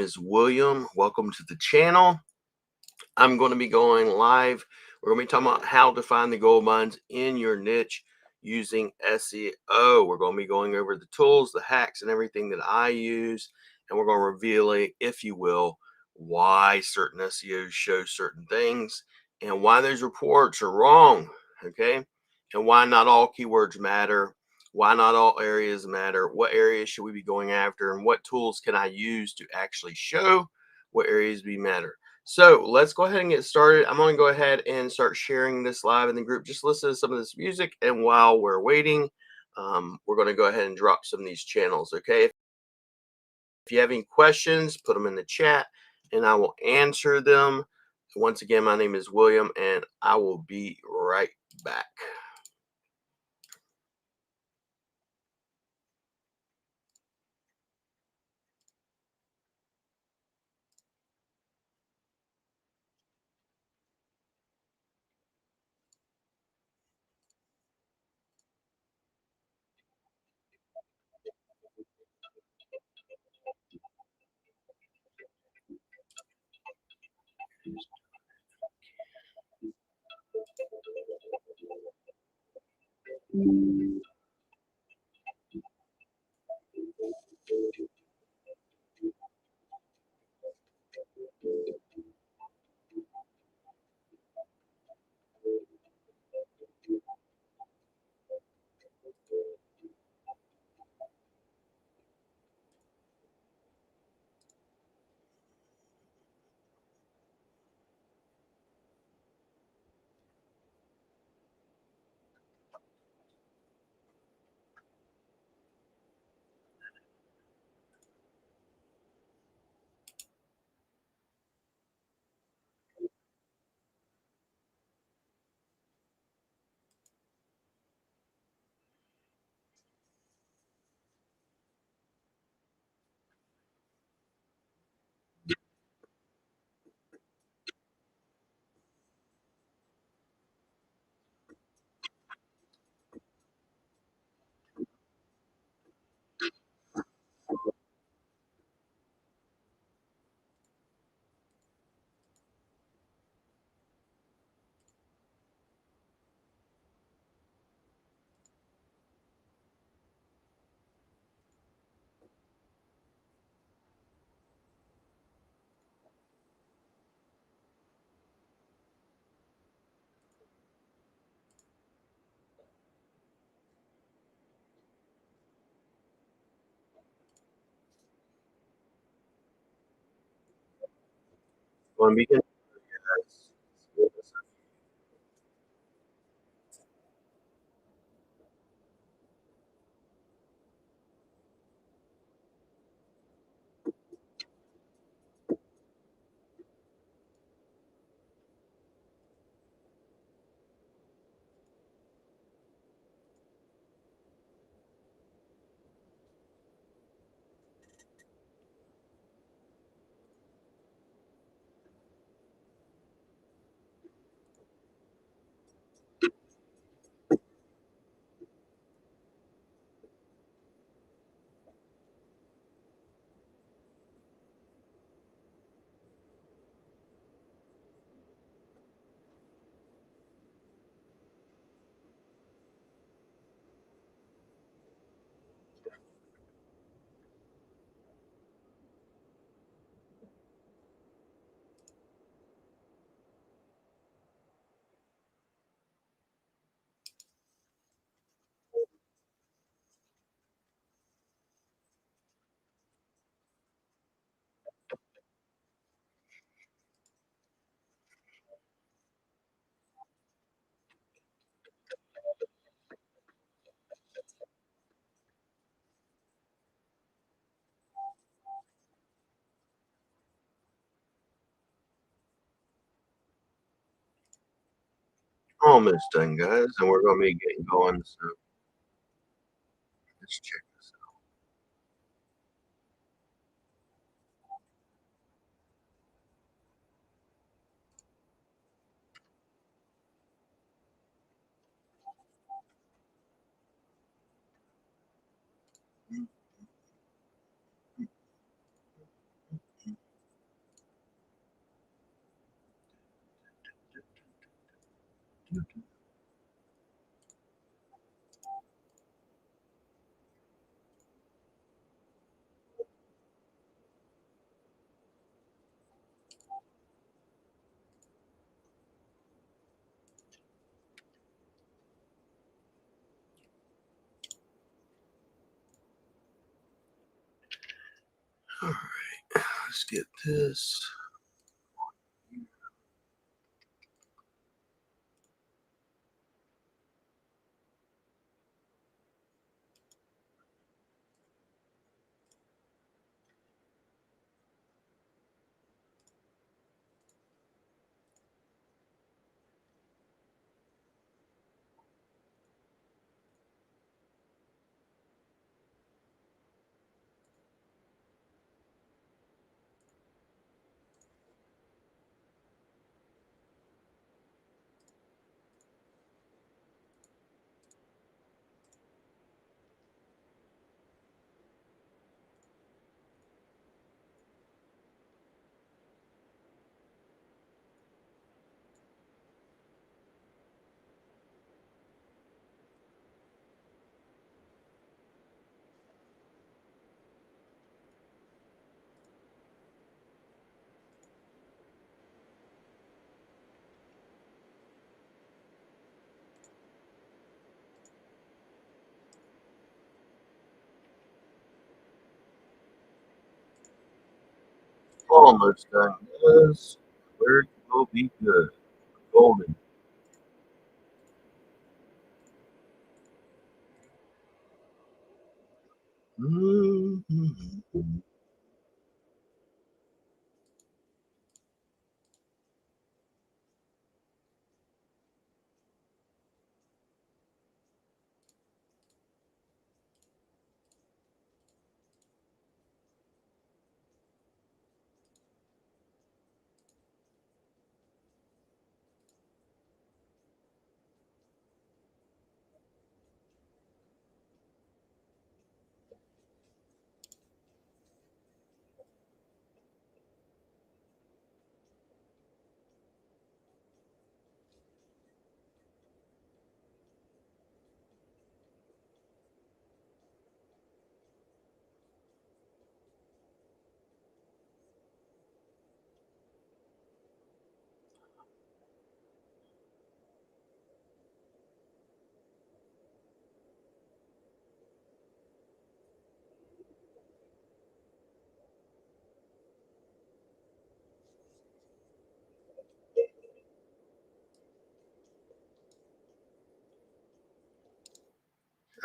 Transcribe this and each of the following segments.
is William. Welcome to the channel. I'm going to be going live. We're going to be talking about how to find the gold mines in your niche using SEO. We're going to be going over the tools, the hacks, and everything that I use. And we're going to reveal, if you will, why certain SEOs show certain things and why those reports are wrong. Okay. And why not all keywords matter. Why not all areas matter. What areas should we be going after? And what tools can I use to actually show what areas we matter? So let's go ahead and get started. I'm going to go ahead and start sharing this live in the group. Just listen to some of this music. And while we're waiting, we're going to go ahead and drop some of these channels. Okay. If you have any questions, put them in the chat and I will answer them. Once again, my name is William and I will be right back. Want to begin? Almost done, guys, and we're going to be getting going. So let's check this Let's get this. Almost done. Yes. Where will be good. Golden. Mhm.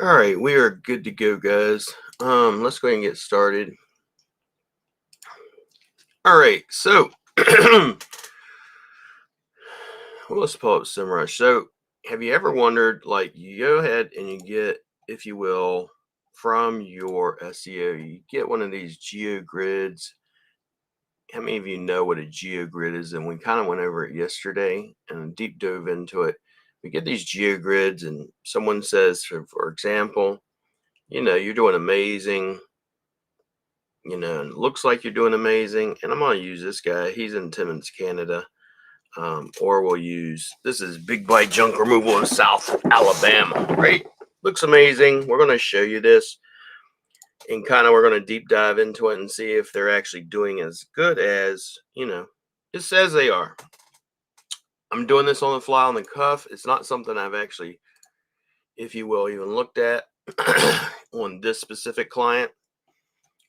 All right, we are good to go, guys. Let's go ahead and get started. All right, so well, let's pull up SEMrush. So, have you ever wondered, like, you go ahead and you get, if you will, from your SEO, you get one of these geogrids. How many of you know what a geogrid is? And we kind of went over it yesterday and deep dove into it. We get these geogrids, and someone says, for example, you're doing amazing. And it looks like you're doing amazing. And I'm going to use this guy. He's in Timmins, Canada. Or we'll use, this is Big Bite Junk Removal in South Alabama, right? Looks amazing. We're going to show you this, and kind of we're going to deep dive into it and see if they're actually doing as good as, it says they are. I'm doing this on the fly, on the cuff. It's not something I've actually, if you will, even looked at on this specific client.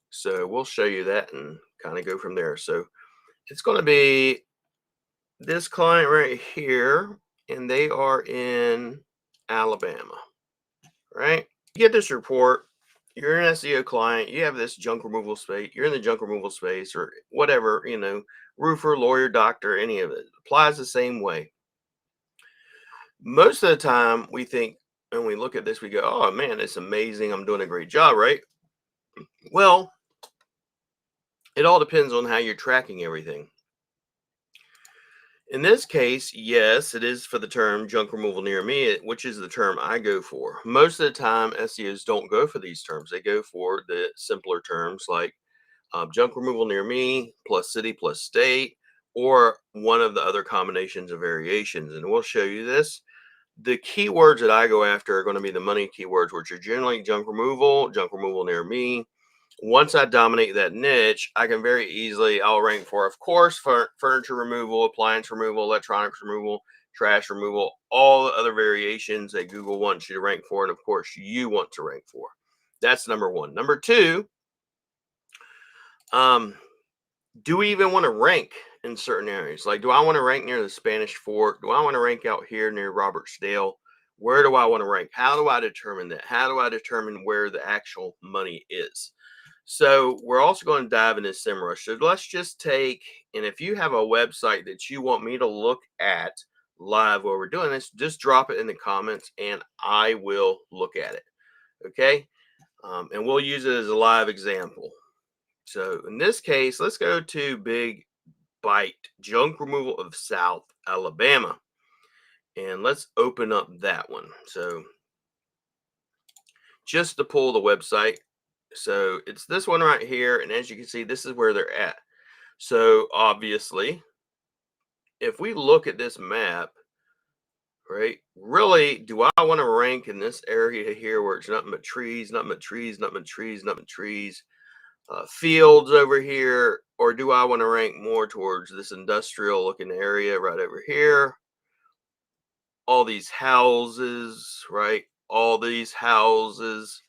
So we'll show you that and kind of go from there. So it's going to be this client right here, and they are in Alabama, right? You get this report. You're an SEO client. You have this junk removal space. You're in the junk removal space, or whatever, roofer, lawyer, doctor, any of it applies the same way. Most of the time, we think, and we look at this, we go, "Oh man, it's amazing. I'm doing a great job," right? Well, it all depends on how you're tracking everything. In this case, yes, it is for the term junk removal near me, which is the term I go for. Most of the time, SEOs don't go for these terms. They go for the simpler terms like junk removal near me, plus city, plus state, or one of the other combinations of variations. And we'll show you this. The keywords that I go after are going to be the money keywords, which are generally junk removal near me. Once I dominate that niche, I can very easily, I'll rank for, of course, for furniture removal, appliance removal, electronics removal, trash removal, all the other variations that Google wants you to rank for, and of course you want to rank for. That's number one. Number two, Do we even want to rank in certain areas? Like, do I want to rank near the Spanish Fort? Do I want to rank out here near Robertsdale? Where do I want to rank? How do I determine that? How do I determine where the actual money is? So we're also going to dive into SEMrush. So let's just take, and if you have a website that you want me to look at live while we're doing this, just drop it in the comments and I will look at it. Okay. And we'll use it as a live example. So in this case, let's go to Big Bite Junk Removal of South Alabama. And let's open up that one. So just to pull the website. So it's this one right here. And as you can see, this is where they're at. So obviously, if we look at this map, right, really, do I want to rank in this area here where it's nothing but trees, nothing but trees, nothing but trees, nothing but trees, fields over here, or do I want to rank more towards this industrial looking area right over here? All these houses, right? All these houses,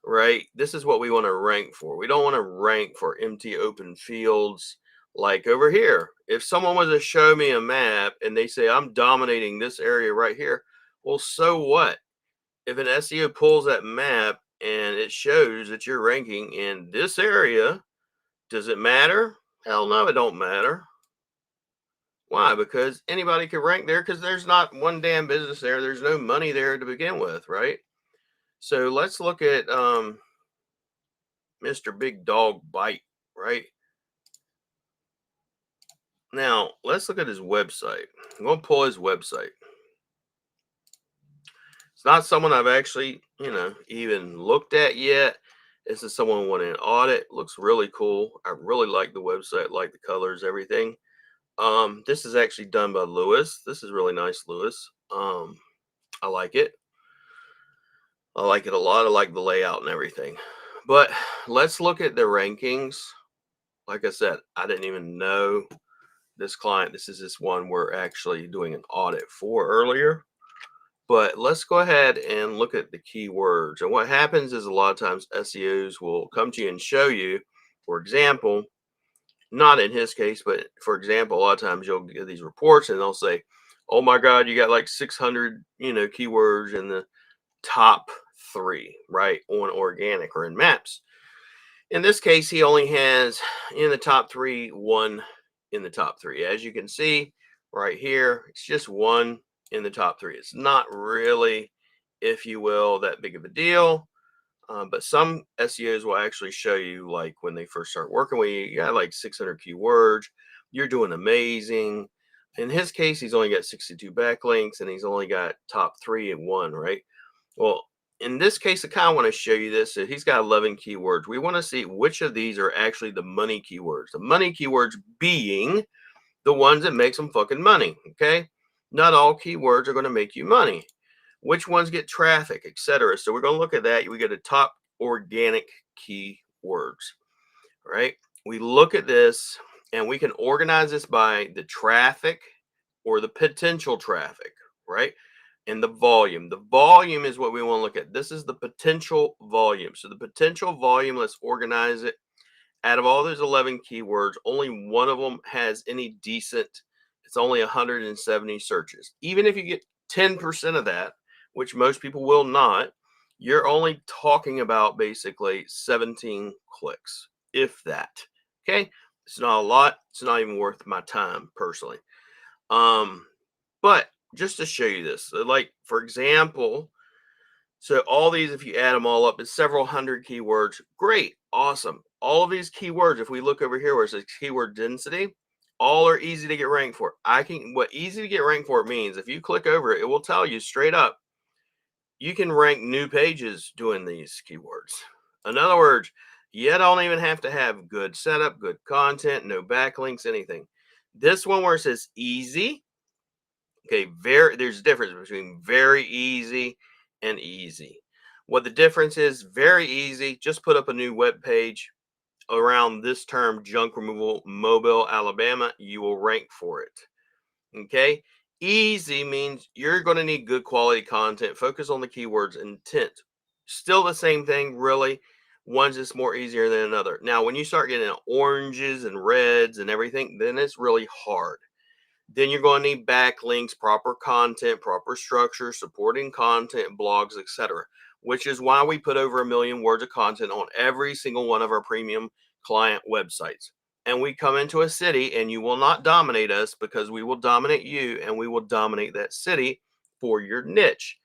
right? This is what we want to rank for. We don't want to rank for empty open fields like over here. If someone was to show me a map and they say I'm dominating this area right here, well, so what? If an SEO pulls that map and it shows that you're ranking in this area, does it matter? Hell no, it don't matter. Why? Because anybody can rank there because there's not one damn business there. There's no money there to begin with, right? So let's look at Mr. Big Dog Bite, right? Now, let's look at his website. I'm going to pull his website. It's not someone I've actually, even looked at yet. This is someone wanting an audit. Looks really cool. I really like the website, like the colors, everything. This is actually done by Lewis. This is really nice, Lewis. I like it. I like it a lot. I like the layout and everything. But let's look at the rankings. Like I said, I didn't even know this client. This is this one we're actually doing an audit for earlier. But let's go ahead and look at the keywords. And what happens is a lot of times SEOs will come to you and show you, for example, not in his case, but for example, a lot of times you'll get these reports and they'll say, oh my God, you got like 600, keywords in the top 3, right, on organic or in maps. In this case, he only has in the top 3, 1 in the top 3. As you can see right here, it's just 1 in the top 3. It's not really, if you will, that big of a deal. But some SEOs will actually show you, like when they first start working with you, you got like 600 keywords. You're doing amazing. In his case, he's only got 62 backlinks and he's only got top 3 and 1, right? Well, in this case, I kind of want to show you this. So he's got 11 keywords. We want to see which of these are actually the money keywords. The money keywords being the ones that make some fucking money. Okay. Not all keywords are going to make you money. Which ones get traffic, etc. So we're going to look at that. We get a top organic keywords, right? We look at this and we can organize this by the traffic or the potential traffic, right? And the volume. The volume is what we want to look at. This is the potential volume. So the potential volume, let's organize it. Out of all those 11 keywords, only one of them has any decent, it's only 170 searches. Even if you get 10% of that, which most people will not, you're only talking about basically 17 clicks, if that. Okay. It's not a lot. It's not even worth my time personally. But just to show you this, so like for example, so all these, if you add them all up, it's several hundred keywords. Great, awesome. All of these keywords, if we look over here where it says keyword density, all are easy to get ranked for. What easy to get ranked for means, if you click over it, it will tell you straight up, you can rank new pages doing these keywords. In other words, you don't even have to have good setup, good content, no backlinks, anything. This one where it says easy, okay, there's a difference between very easy and easy. What the difference is, very easy, just put up a new web page around this term, junk removal, Mobile, Alabama, you will rank for it. Okay. Easy means you're going to need good quality content, focus on the keywords, intent. Still the same thing, really, One's just more easier than another. Now, when you start getting oranges and reds and everything, then it's really hard. Then you're going to need backlinks, proper content, proper structure, supporting content, blogs, etc. Which is why we put over 1 million words of content on every single one of our premium client websites. And we come into a city and you will not dominate us, because we will dominate you and we will dominate that city for your niche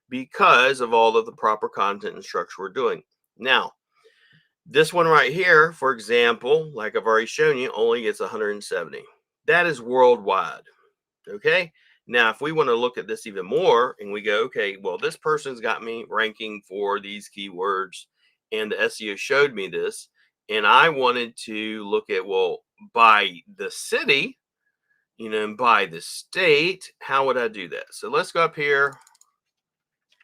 because of all of the proper content and structure we're doing. Now, this one right here, for example, like I've already shown you, only gets 170. That is worldwide. Okay. Now, if we want to look at this even more and we go, okay, well, this person's got me ranking for these keywords and the SEO showed me this. And I wanted to look at, well, by the city, and by the state, how would I do that? So let's go up here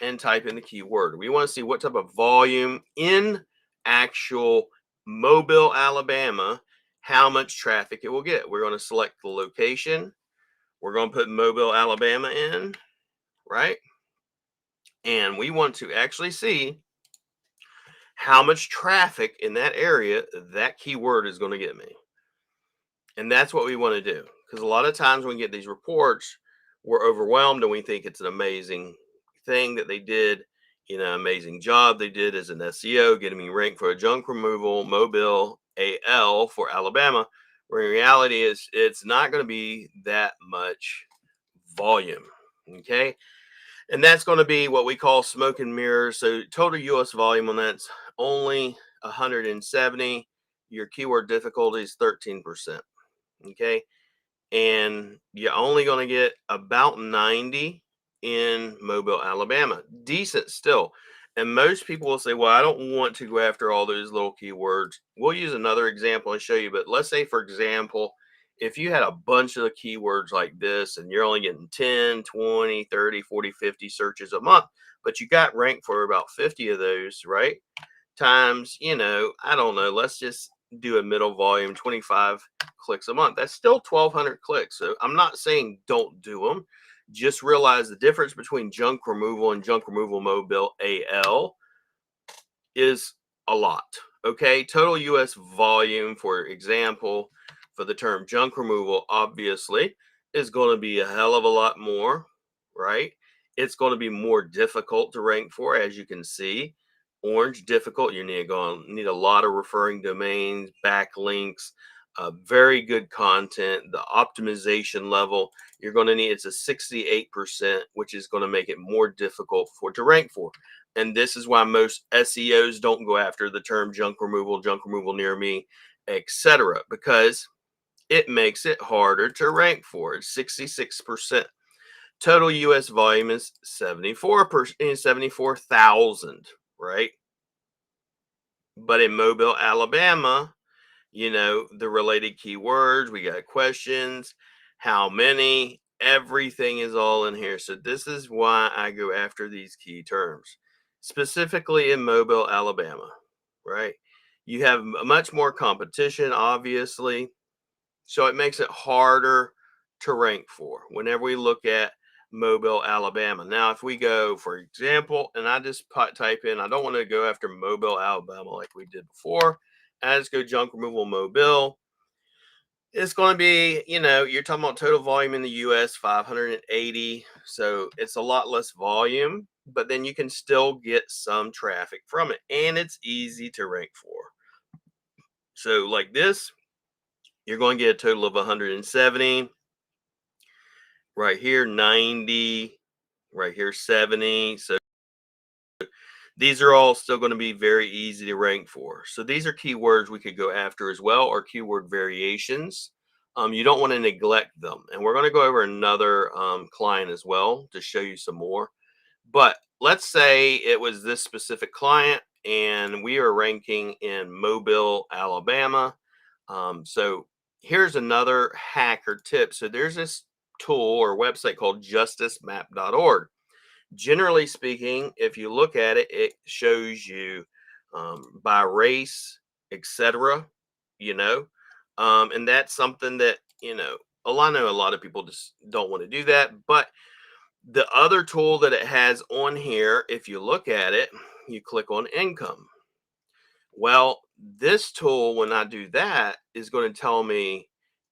and type in the keyword. We want to see what type of volume in actual Mobile, Alabama, how much traffic it will get. We're going to select the location. We're going to put Mobile, Alabama in, right? And we want to actually see how much traffic in that area that keyword is going to get me. And that's what we want to do. Because a lot of times when we get these reports, we're overwhelmed and we think it's an amazing thing that they did, amazing job they did as an SEO, getting me ranked for a junk removal, Mobile AL for Alabama. Where in reality it's not going to be that much volume. Okay. And that's going to be what we call smoke and mirrors. So total US volume on that's only 170. Your keyword difficulty is 13%. Okay. And you're only going to get about 90 in Mobile, Alabama. Decent still. And most people will say, well, I don't want to go after all those little keywords. We'll use another example and show you. But let's say, for example, if you had a bunch of keywords like this and you're only getting 10, 20, 30, 40, 50 searches a month, but you got ranked for about 50 of those, right? Times, I don't know, let's just do a middle volume, 25 clicks a month. That's still 1,200 clicks. So I'm not saying don't do them. Just realize the difference between junk removal and junk removal Mobile AL is a lot. Okay. Total US volume, for example, for the term junk removal, obviously, is going to be a hell of a lot more, right? It's going to be more difficult to rank for, as you can see. Orange, difficult. You need a lot of referring domains, backlinks, very good content. The optimization level you're going to need, it's a 68%, which is going to make it more difficult to rank for. And this is why most SEOs don't go after the term junk removal near me, etc., because it makes it harder to rank for. It's 66%. Total US volume is 74,000, right? But in Mobile, Alabama, the related keywords, we got questions, how many, everything is all in here. So this is why I go after these key terms, specifically in Mobile, Alabama, right? You have much more competition, obviously. So it makes it harder to rank for whenever we look at Mobile, Alabama. Now, if we go, for example, and I just type in, I don't want to go after Mobile, Alabama like we did before. I just go junk removal Mobile. It's going to be, you're talking about total volume in the US, 580. So it's a lot less volume, but then you can still get some traffic from it. And it's easy to rank for. So like this, you're going to get a total of 170. Right here, 90. Right here, 70. So these are all still going to be very easy to rank for. So these are keywords we could go after as well, or keyword variations. You don't want to neglect them. And we're going to go over another client as well to show you some more. But let's say it was this specific client and we are ranking in Mobile, Alabama. So here's another hack or tip. So there's this tool or website called justicemap.org. Generally speaking, if you look at it, it shows you by race, etc. You know, and that's something that I know a lot of people just don't want to do that. But the other tool that it has on here, if you look at it, you click on income. Well, this tool, when I do that, is going to tell me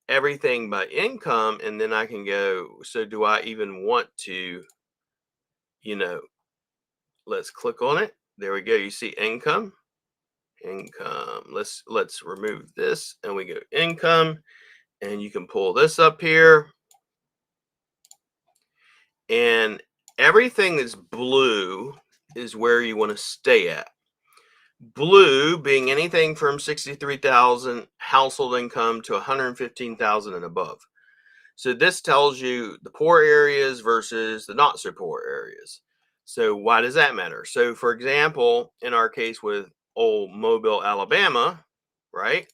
everything by income. And then I can go, so do I even want to, you know, let's click on it. There we go. You see income, income. Let's remove this and we go income, and you can pull this up here, and everything that's blue is where you want to stay at. Blue being anything from 63,000 household income to 115,000 and above. So this tells you the poor areas versus the not so poor areas. So why does that matter? So for example, in our case with old Mobile, Alabama, right?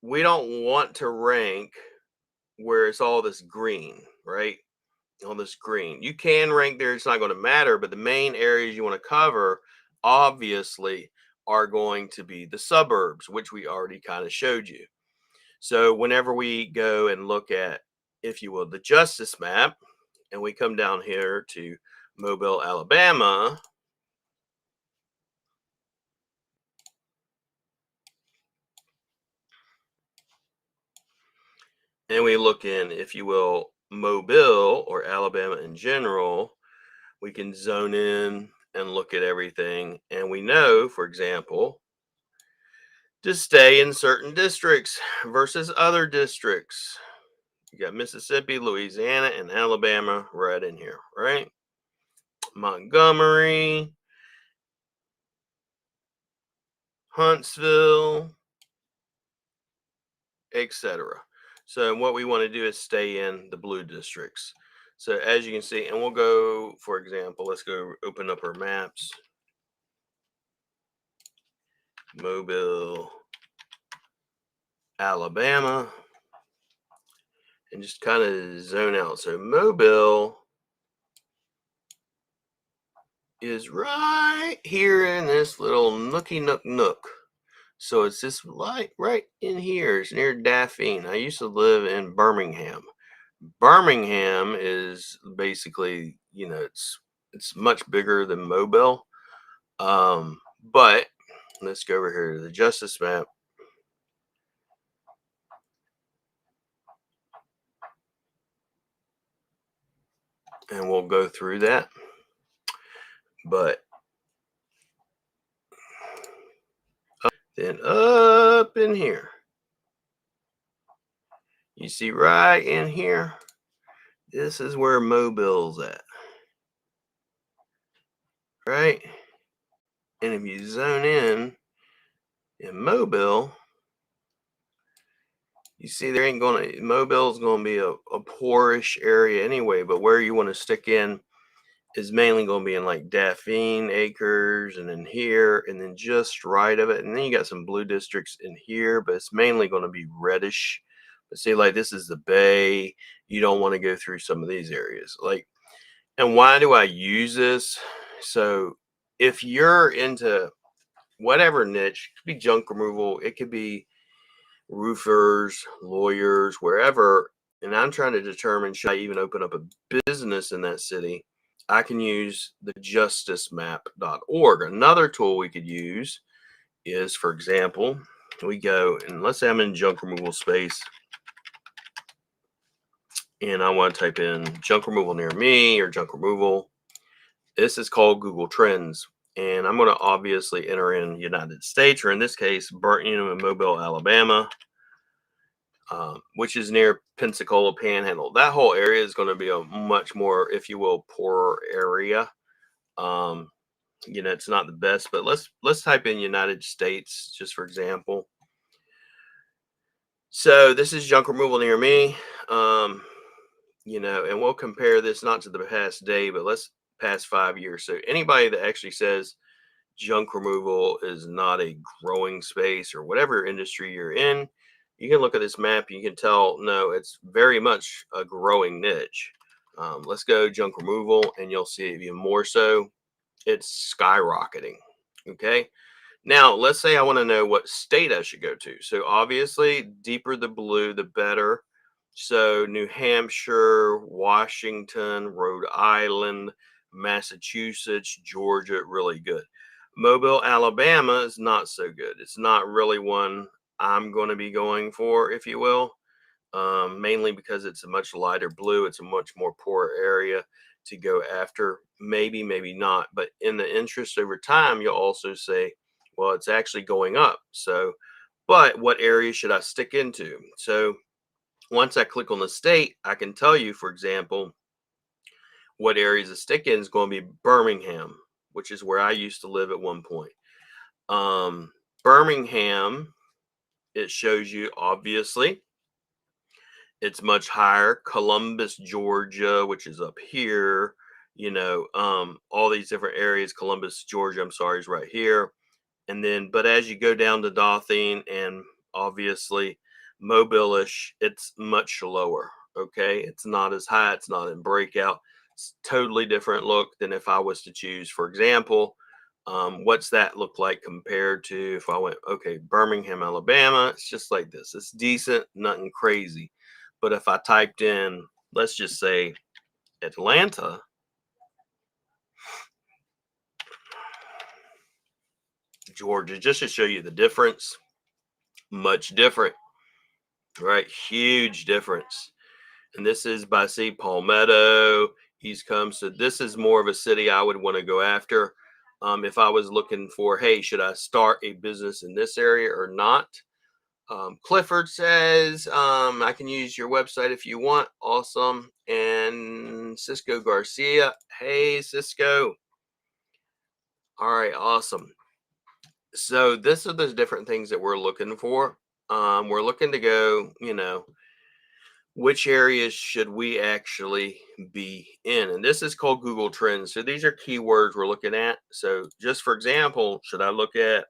We don't want to rank where it's all this green, right? All this green. You can rank there, it's not going to matter, but the main areas you want to cover obviously are going to be the suburbs, which we already kind of showed you. So whenever we go and look at, if you will, the justice map, and we come down here to Mobile, Alabama, and we look in, if you will, Mobile or Alabama in general, we can zone in and look at everything. And we know, for example, to stay in certain districts versus other districts. You got Mississippi, Louisiana, and Alabama right in here, right? Montgomery, Huntsville, etc. So what we want to do is stay in the blue districts. So as you can see, and we'll go, for example, let's go open up our maps. Mobile, Alabama, and just kind of zone out. So Mobile is right here in this little nookie nook. So it's this light right in here. It's near Daphne. I used to live in Birmingham. Birmingham is basically, it's much bigger than Mobile. But let's go over here to the justice map, and we'll go through that. But then up in here, you see right in here, this is where Mobile's at, right? And if you zone in Mobile, you see there ain't gonna, Mobile's gonna be a poorish area anyway, but where you want to stick in is mainly going to be in like Daphne Acres, and then here, and then just right of it. And then you got some blue districts in here, but it's mainly going to be reddish. But see, like this is the Bay. You don't want to go through some of these areas. Like, and why do I use this? So if you're into whatever niche, it could be junk removal, it could be roofers, lawyers, wherever, and I'm trying to determine, should I even open up a business in that city? I can use the justicemap.org. Another tool we could use is, for example, we go and let's say I'm in junk removal space, and I want to type in junk removal near me or junk removal. This is called Google Trends. And I'm going to obviously enter in United States, or in this case, in Mobile, Alabama, which is near Pensacola Panhandle. That whole area is going to be a much more, if you will, poorer area. It's not the best, but let's type in United States just for example. So this is junk removal near me. And we'll compare this not to the past day, but let's past 5 years. So anybody that actually says junk removal is not a growing space or whatever industry you're in, you can look at this map. You can tell, no, it's very much a growing niche. Let's go junk removal, and you'll see even more so. It's skyrocketing. Okay. Now, let's say I want to know what state I should go to. So obviously, deeper the blue, the better. So New Hampshire, Washington, Rhode Island, Massachusetts, Georgia, really good. Mobile, Alabama is not so good. It's not really one I'm going to be going for, if you will, mainly because it's a much lighter blue. It's a much more poor area to go after. Maybe, maybe not. But in the interest over time, you'll also say, well, it's actually going up. So, but what area should I stick into? So once I click on the state, I can tell you, for example, what areas to stick in is going to be Birmingham, which is where I used to live at one point. Birmingham, it shows you obviously it's much higher. Columbus, Georgia, which is up here, all these different areas. Columbus, Georgia, I'm sorry, is right here. And then, but as you go down to Dothan and obviously Mobile-ish, it's much lower. Okay. It's not as high. It's not in breakout. It's totally different look than if I was to choose, for example, what's that look like compared to if I went, okay, Birmingham, Alabama, it's just like this. It's decent, nothing crazy. But if I typed in, let's just say Atlanta, Georgia, just to show you the difference, much different, right? Huge difference. And this is by Palmetto, East Coast. So this is more of a city I would want to go after. If I was looking for, hey, should I start a business in this area or not? Clifford says, I can use your website if you want. Awesome. And Cisco Garcia, hey, Cisco. All right, awesome. So this are the different things that we're looking for. We're looking to go, which areas should we actually be in? And this is called Google Trends. So these are keywords we're looking at. So just for example, should I look at,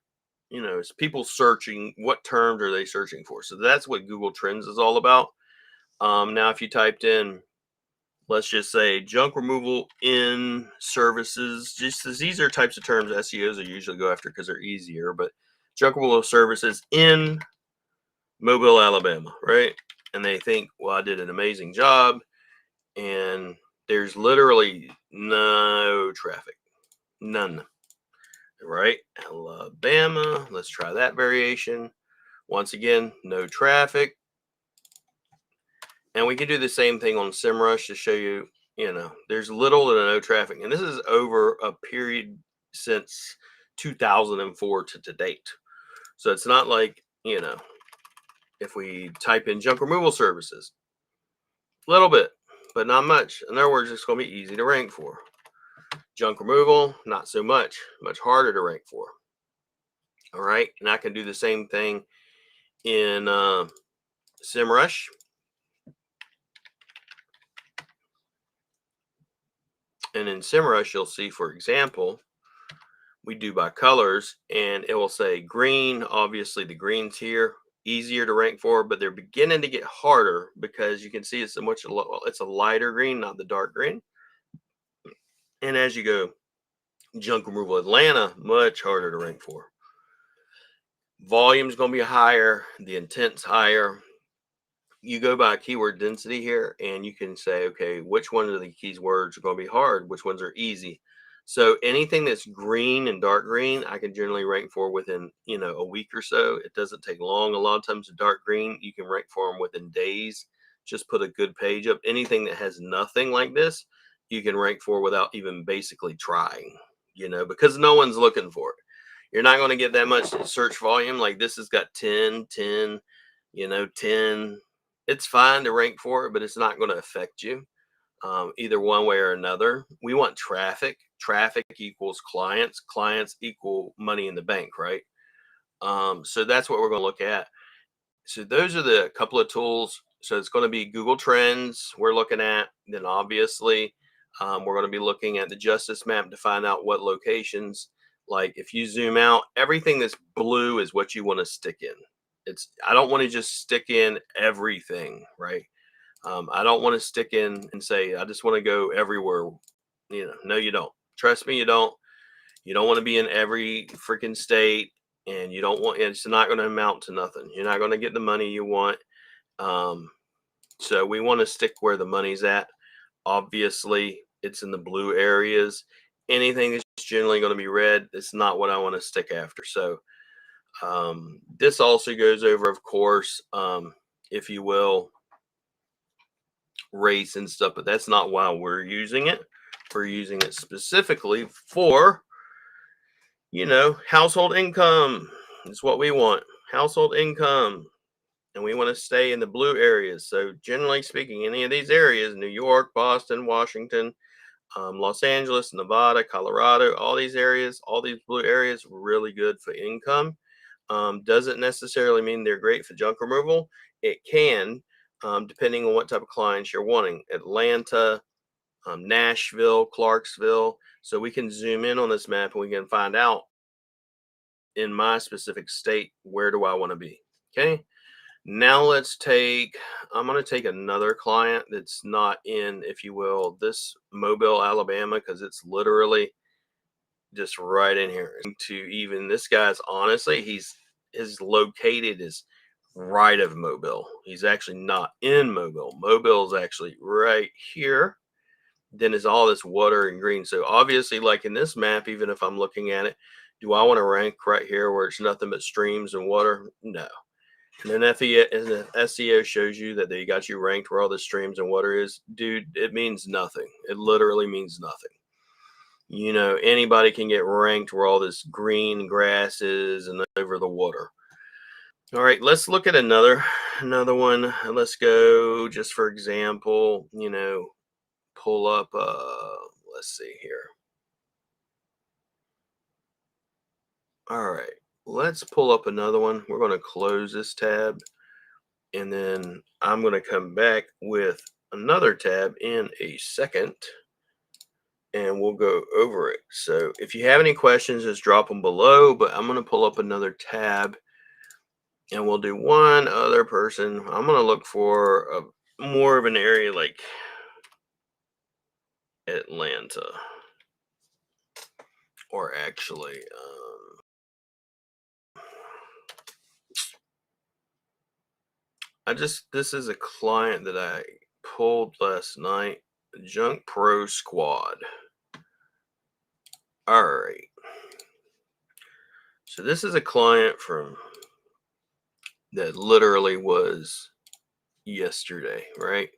is people searching, what terms are they searching for? So that's what Google Trends is all about. Now, if you typed in, let's just say junk removal in services, just as these are types of terms SEOs are usually go after because they're easier, but junk removal services in Mobile, Alabama, right? And they think, well, I did an amazing job. And there's literally no traffic, none, right? Alabama, let's try that variation. Once again, no traffic. And we can do the same thing on SEMrush to show you, there's little to no traffic. And this is over a period since 2004 to date. So it's not like, if we type in junk removal services, a little bit, but not much. In other words, it's going to be easy to rank for. Junk removal, not so much, much harder to rank for. All right. And I can do the same thing in SEMrush. And in SEMrush, you'll see, for example, we do by colors, and it will say green. Obviously, the greens here easier to rank for, but they're beginning to get harder because you can see it's it's a lighter green, not the dark green. And as you go, junk removal Atlanta, much harder to rank for. Volume's going to be higher, the intent's higher. You go by keyword density here, and you can say, okay, which one of the keywords are going to be hard, which ones are easy. So anything that's green and dark green, I can generally rank for within, a week or so. It doesn't take long. A lot of times, the dark green, you can rank for them within days. Just put a good page up. Anything that has nothing like this, you can rank for without even basically trying, because no one's looking for it. You're not going to get that much search volume. Like this has got 10, 10, 10. It's fine to rank for it, but it's not going to affect you either one way or another. We want traffic. Traffic equals clients. Clients equal money in the bank, right? So that's what we're going to look at. So those are the couple of tools. So it's going to be Google Trends we're looking at. Then obviously we're going to be looking at the Justice Map to find out what locations. Like if you zoom out, everything that's blue is what you want to stick in. I don't want to just stick in everything, right? I don't want to stick in and say, I just want to go everywhere. No, you don't. Trust me, you don't. You don't want to be in every freaking state, and you don't want, it's not going to amount to nothing. You're not going to get the money you want. So we want to stick where the money's at. Obviously, it's in the blue areas. anything that's generally going to be red, it's not what I want to stick after. So this also goes over, of course, if you will, race and stuff, but that's not why we're using it. We're using it specifically for, household income. It's what we want. Household income. And we want to stay in the blue areas. So generally speaking, any of these areas, New York, Boston, Washington, Los Angeles, Nevada, Colorado, all these areas, all these blue areas, really good for income. Doesn't necessarily mean they're great for junk removal. It can, depending on what type of clients you're wanting. Atlanta, Nashville, Clarksville. So we can zoom in on this map and we can find out in my specific state, where do I want to be? Okay. Now I'm going to take another client that's not in, if you will, this Mobile, Alabama, because it's literally just right in here. This guy's honestly, his located is right of Mobile. He's actually not in Mobile. Mobile is actually right here. Then is all this water and green. So obviously, like in this map, even if I'm looking at it, do I want to rank right here where it's nothing but streams and water? No. And then the SEO shows you that they got you ranked where all the streams and water is. Dude, it means nothing. It literally means nothing. Anybody can get ranked where all this green grass is and over the water. All right, let's look at another one. Let's go, just for example, pull up, let's see here. All right, let's pull up another one. We're going to close this tab, and then I'm going to come back with another tab in a second, and we'll go over it. So if you have any questions, just drop them below, but I'm going to pull up another tab, and we'll do one other person. I'm going to look for more of an area like Atlanta, or actually, this is a client that I pulled last night, Junk Pro Squad. All right. So this is a client that literally was yesterday, right?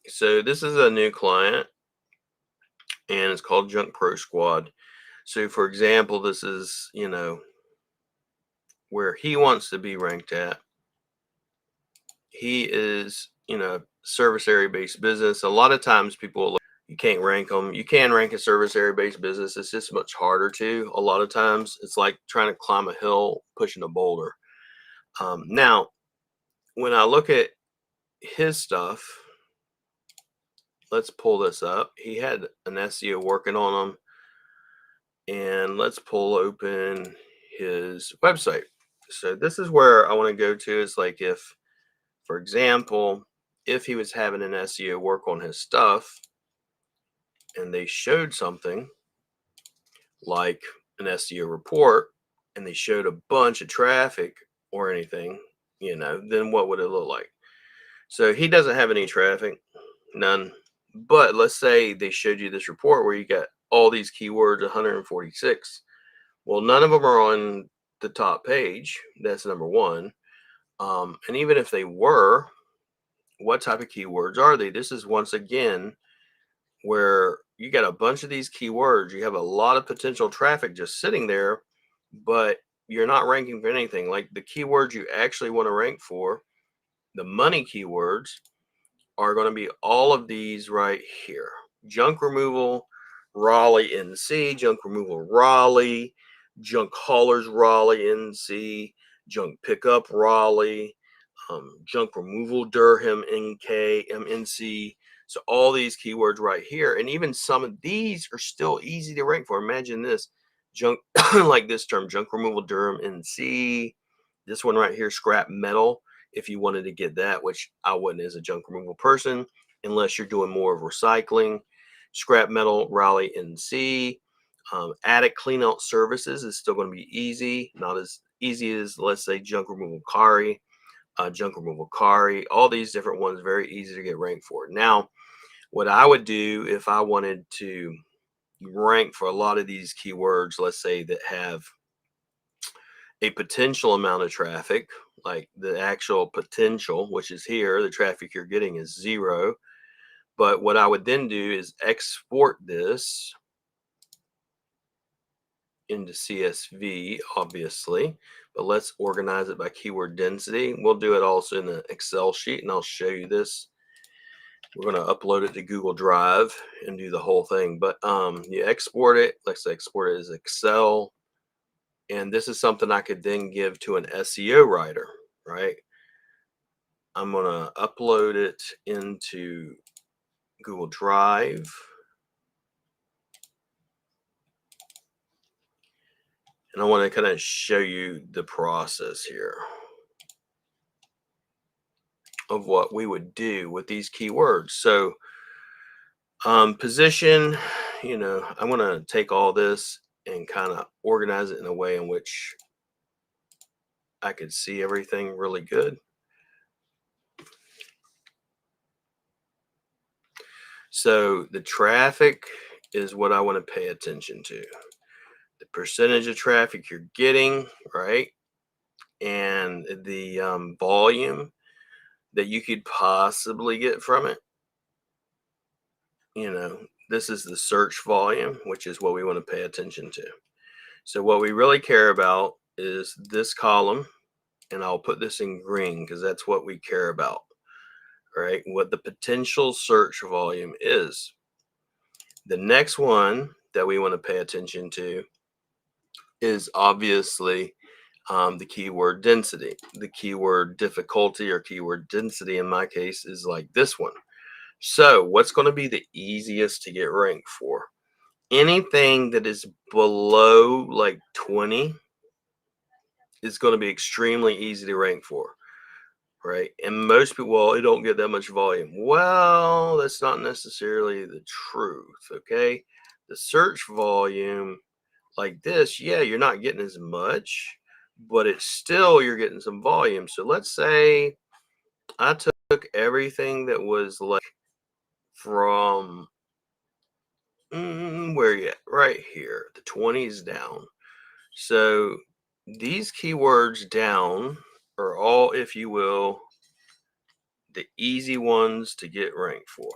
So this is a new client, and it's called Junk Pro Squad. So for example, this is, where he wants to be ranked at. He is, service area based business. A lot of times people, you can't rank them. You can rank a service area based business. It's just much harder to. A lot of times it's like trying to climb a hill, pushing a boulder. Now, when I look at his stuff, let's pull this up. He had an SEO working on him, and let's pull open his website. So this is where I want to go to. Is like, if, for example, if he was having an SEO work on his stuff and they showed something like an SEO report and they showed a bunch of traffic or anything, then what would it look like? So he doesn't have any traffic, none. But let's say they showed you this report where you got all these keywords, 146. Well, none of them are on the top page. That's number one. And even if they were, what type of keywords are they? This is once again where you got a bunch of these keywords. You have a lot of potential traffic just sitting there, but you're not ranking for anything. Like the keywords you actually want to rank for, the money keywords, are going to be all of these right here. Junk removal, Raleigh, NC, junk removal, Raleigh, junk haulers, Raleigh, NC, junk pickup, Raleigh, junk removal, Durham, NK, NC. So all these keywords right here, and even some of these are still easy to rank for. Imagine this, junk, like this term, junk removal, Durham, NC. This one right here, scrap metal, if you wanted to get that, which I wouldn't as a junk removal person, unless you're doing more of recycling. Scrap metal, Raleigh, NC. Attic cleanout services is still going to be easy, not as easy as, let's say, junk removal, Kari. Junk removal, Kari, all these different ones, very easy to get ranked for. Now, what I would do if I wanted to rank for a lot of these keywords, let's say, that have a potential amount of traffic, like the actual potential, which is here, the traffic you're getting is 0. But what I would then do is export this into CSV, obviously, but let's organize it by keyword density. We'll do it also in the Excel sheet, and I'll show you this. We're going to upload it to Google Drive and do the whole thing. But you export it. Let's export it as Excel. And this is something I could then give to an SEO writer, right? I'm going to upload it into Google Drive. And I want to kind of show you the process here of what we would do with these keywords. So position, I'm going to take all this and kind of organize it in a way in which I could see everything really good. So the traffic is what I want to pay attention to. The percentage of traffic you're getting, right? And the volume that you could possibly get from it. This is the search volume, which is what we want to pay attention to. So what we really care about is this column, and I'll put this in green because that's what we care about, right? What the potential search volume is. The next one that we want to pay attention to is obviously the keyword density. The keyword difficulty or keyword density in my case is like this one. So what's going to be the easiest to get ranked for? Anything that is below like 20 is going to be extremely easy to rank for, right? And most people, well, it don't get that much volume. Well, that's not necessarily the truth, okay? The search volume like this, yeah, you're not getting as much, but it's still, you're getting some volume. So let's say I took everything that was like from where you at? Right here, the 20s down. So these keywords down are all, if you will, the easy ones to get ranked for.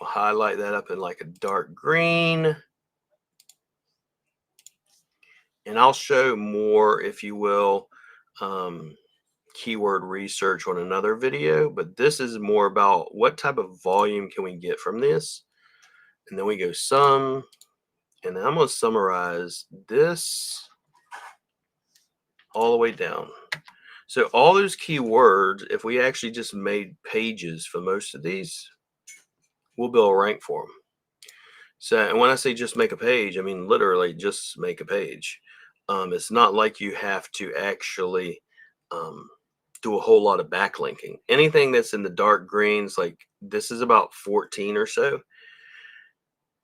We'll highlight that up in like a dark green. And I'll show more, if you will, keyword research on another video, but this is more about what type of volume can we get from this. And then we go sum, and then I'm going to summarize this all the way down. So all those keywords, if we actually just made pages for most of these, we'll be able to rank for them. So, and when I say just make a page, I mean literally just make a page. It's not like you have to actually do a whole lot of backlinking. Anything that's in the dark greens, like this is about 14 or so.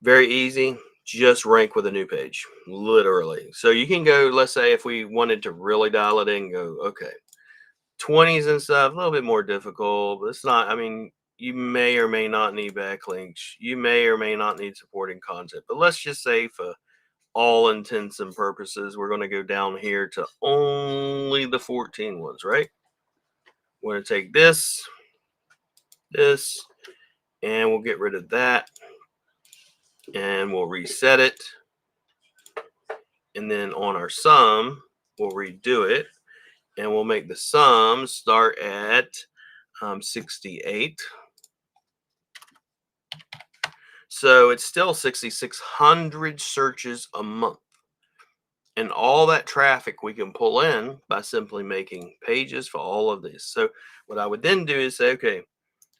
Very easy. Just rank with a new page, literally. So you can go, let's say if we wanted to really dial it in, go, okay, 20s and stuff, a little bit more difficult, but it's not, I mean, you may or may not need backlinks. You may or may not need supporting content, but let's just say for all intents and purposes, we're going to go down here to only the 14 ones, right? We're going to take this, and we'll get rid of that, and we'll reset it. And then on our sum, we'll redo it, and we'll make the sum start at 68. So it's still 6,600 searches a month. And all that traffic we can pull in by simply making pages for all of these. So what I would then do is say, okay,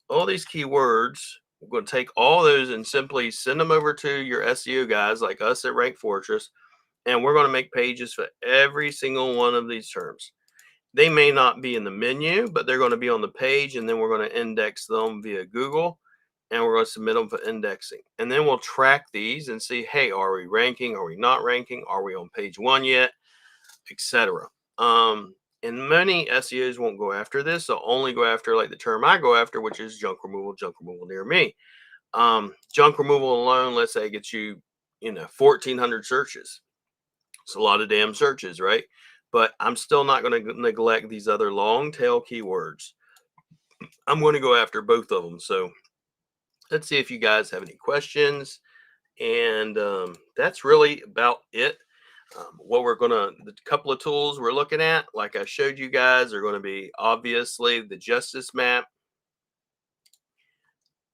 all these keywords, we're going to take all those and simply send them over to your SEO guys like us at Rank Fortress. And we're going to make pages for every single one of these terms. They may not be in the menu, but they're going to be on the page. And then we're going to index them via Google. And we're going to submit them for indexing. And then we'll track these and see, hey, are we ranking? Are we not ranking? Are we on page 1 yet? Etc. And many SEOs won't go after this. They'll only go after like the term I go after, which is junk removal near me. Junk removal alone, let's say, gets you, 1,400 searches. It's a lot of damn searches, right? But I'm still not going to neglect these other long tail keywords. I'm going to go after both of them. So let's see if you guys have any questions. And that's really about it. The couple of tools we're looking at, like I showed you guys, are going to be obviously the Justice Map,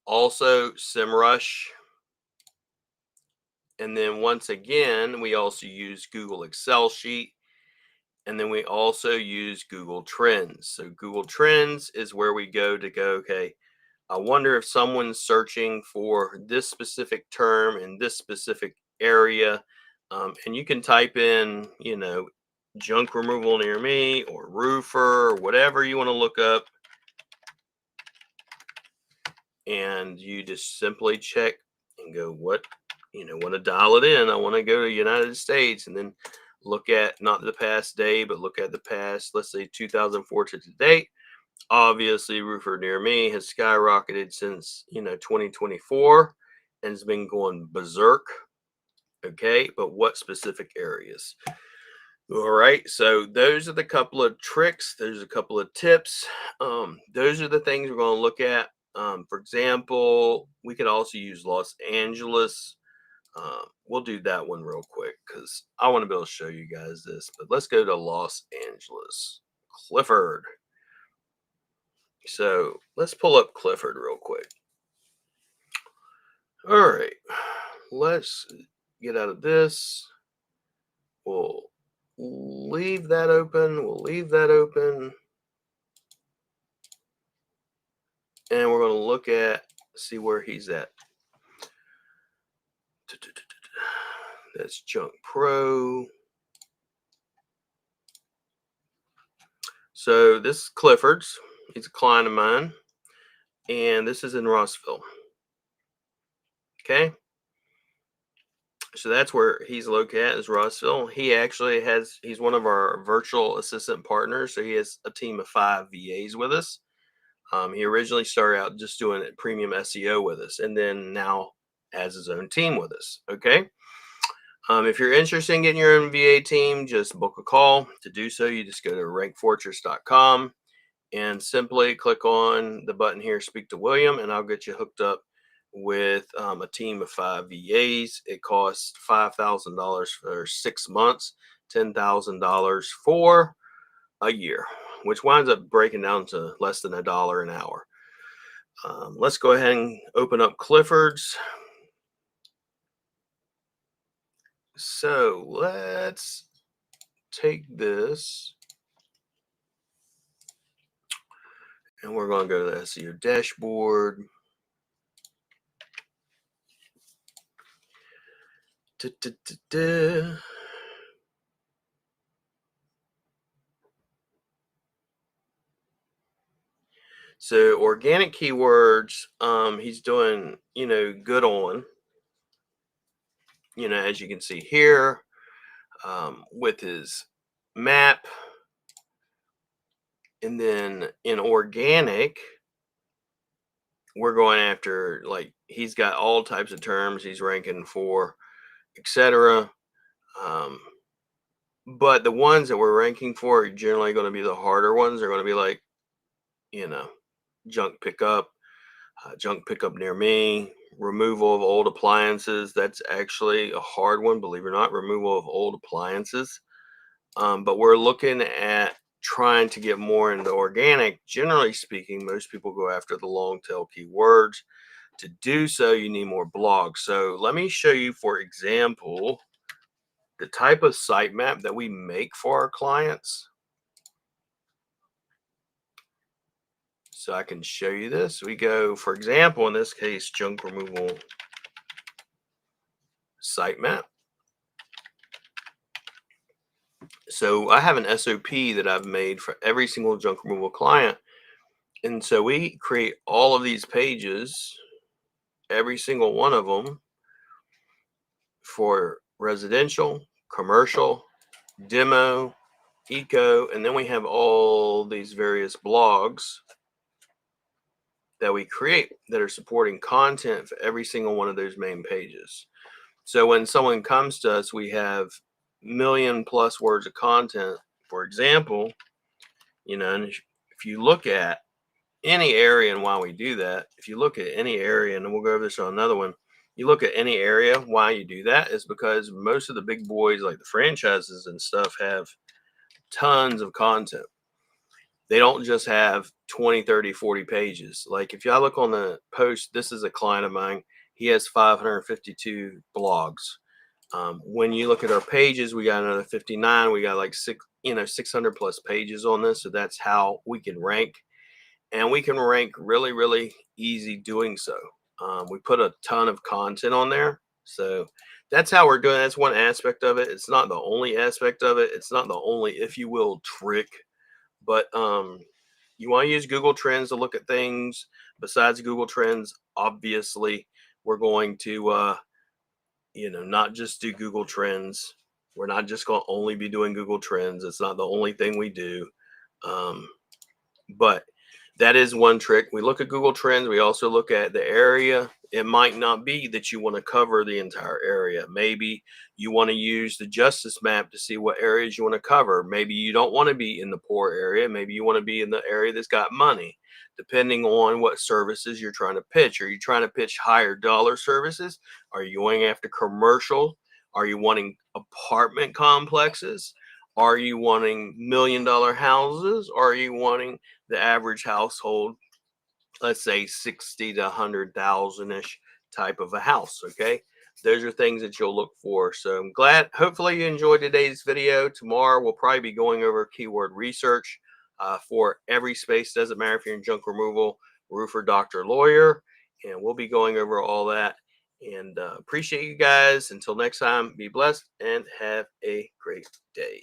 also SEMrush, and then once again, we also use Google Excel sheet, and then we also use Google Trends. So Google Trends is where we go, okay, I wonder if someone's searching for this specific term in this specific area. And you can type in, junk removal near me or roofer or whatever you want to look up. And you just simply check and go, want to dial it in. I want to go to the United States, and then look at not the past day, but look at the past, let's say 2004 to today. Obviously, roofer near me has skyrocketed since 2024 and has been going berserk. Okay, but what specific areas? All right, so those are the couple of tricks. There's a couple of tips. Those are the things we're going to look at. For example, we could also use Los Angeles. We'll do that one real quick because I want to be able to show you guys this. But let's go to Los Angeles. Clifford. So let's pull up Clifford real quick. All right, let's get out of this. We'll leave that open. We'll leave that open. And we're going to look at, see where he's at. That's Junk Pro. So this is Clifford's. He's a client of mine. And this is in Rossville. Okay. So that's where he's located at, is Rossville. He actually he's one of our virtual assistant partners. So he has a team of 5 VAs with us. He originally started out just doing premium SEO with us, and then now has his own team with us. Okay. If you're interested in getting your own VA team, just book a call. To do so, you just go to rankfortress.com and simply click on the button here, Speak to William, and I'll get you hooked up with a team of 5 VAs. It costs $5,000 for 6 months, $10,000 for a year, which winds up breaking down to less than $1 an hour. Let's go ahead and open up Clifford's. So let's take this and we're going to go to the SEO dashboard. So organic keywords, he's doing, good on, as you can see here, with his map. And then in organic, we're going after, like, he's got all types of terms he's ranking for, etc. But the ones that we're ranking for are generally going to be the harder ones. They're going to be like, junk pickup near me, removal of old appliances. That's actually a hard one, believe it or not, removal of old appliances. But we're looking at trying to get more into organic. Generally speaking, most people go after the long tail keywords. To do so, you need more blogs. So let me show you, for example, the type of sitemap that we make for our clients. So I can show you this. We go, for example, in this case, junk removal sitemap. So I have an SOP that I've made for every single junk removal client. And so we create all of these pages, every single one of them, for residential, commercial, demo, eco, and then we have all these various blogs that we create that are supporting content for every single one of those main pages. So when someone comes to us, we have million plus words of content. For example, and if you look at any area, and why we do that, if you look at any area, and then we'll go over this on another one, you look at any area, why you do that is because most of the big boys, like the franchises and stuff, have tons of content. They don't just have 20, 30, 40 pages. Like if y'all look on the post, this is a client of mine. He has 552 blogs. When you look at our pages, we got another 59. We got like 600 plus pages on this. So that's how we can rank, and we can rank really, really easy doing so. We put a ton of content on there. So that's how we're doing. That's one aspect of it. It's not the only aspect of it. It's not the only, if you will, trick, but you want to use Google Trends to look at things. Besides Google Trends, obviously, we're going to not just do Google Trends. We're not just going to only be doing Google Trends. It's not the only thing we do. But that is one trick. We look at Google Trends. We also look at the area. It might not be that you want to cover the entire area. Maybe you want to use the justice map to see what areas you want to cover. Maybe you don't want to be in the poor area. Maybe you want to be in the area that's got money, depending on what services you're trying to pitch. Are you trying to pitch higher dollar services? Are you going after commercial? Are you wanting apartment complexes? Are you wanting $1 million houses? Or are you wanting the average household, let's say 60 to 100,000 ish type of a house? Okay, those are things that you'll look for. So I'm glad, hopefully you enjoyed today's video. Tomorrow we'll probably be going over keyword research for every space. Doesn't matter if you're in junk removal, roofer, doctor, lawyer, and we'll be going over all that. And appreciate you guys. Until next time, be blessed and have a great day.